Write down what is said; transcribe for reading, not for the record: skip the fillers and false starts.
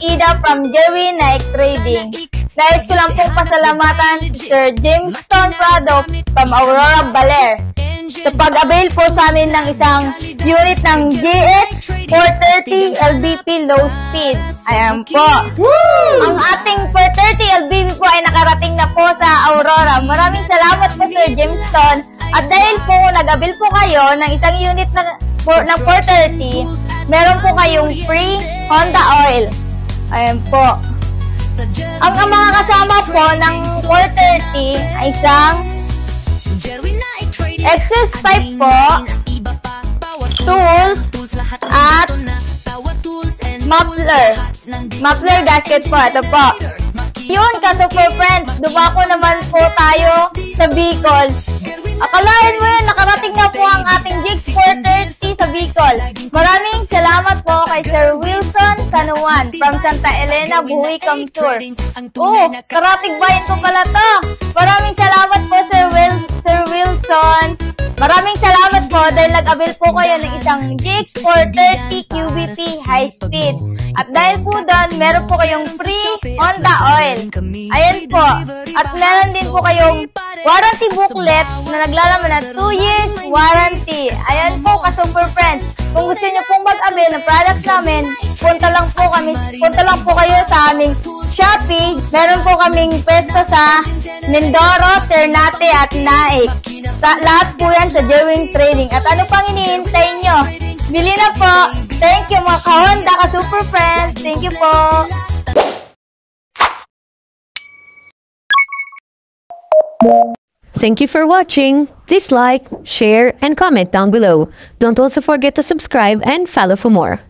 Ida from Jerry Nike Trading. Nais ko lang pong pasalamatan si Sir Jamestown Prado from Aurora Baler sa pag-avail po sa amin ng isang unit ng GX 430 LBP low speed. Ayan po. Ang ating 430 LBP po ay nakarating na po sa Aurora. Maraming salamat po Sir Jamestown. At dahil po nag-avail po kayo ng isang unit ng 430, meron po kayong free Honda oil. Ayan po. Ang mga kasama po ng 430 ay isang excess pipe po, tools, at muffler gasket po. Ito po. Yun ka super friends, dumako naman po tayo sa Bicol. Akalain mo yun, nakarating na po ang ating GX 430 sa Bicol. Maraming salamat po kay Sir Wilson San Juan from Santa Elena, Buhay, Kamsur. Karating bayan ko pala to. Maraming salamat po Sir Wilson. Maraming salamat po dahil nag-avail po kayo ng isang GX 430 QBP high speed. At dahil po doon, meron po kayong free Honda oil. Ayan po. At meron din po kayong warranty booklet na naglalaman ng 2 years warranty. Ayan po ka-super friends. Kung gusto niyo pong mag-avail ng products namin, punta lang po kayo sa aming Shopee. Meron po kaming pwesto sa Mindoro, Ternate at Naik. Lahat po yan sa Jerry Trading. At ano pang hinihintay nyo? Bili na po! Thank you mga ka-Honda, ka-super friends! Thank you po! Thank you for watching. Please like, share, and comment down below. Don't also forget to subscribe and follow for more.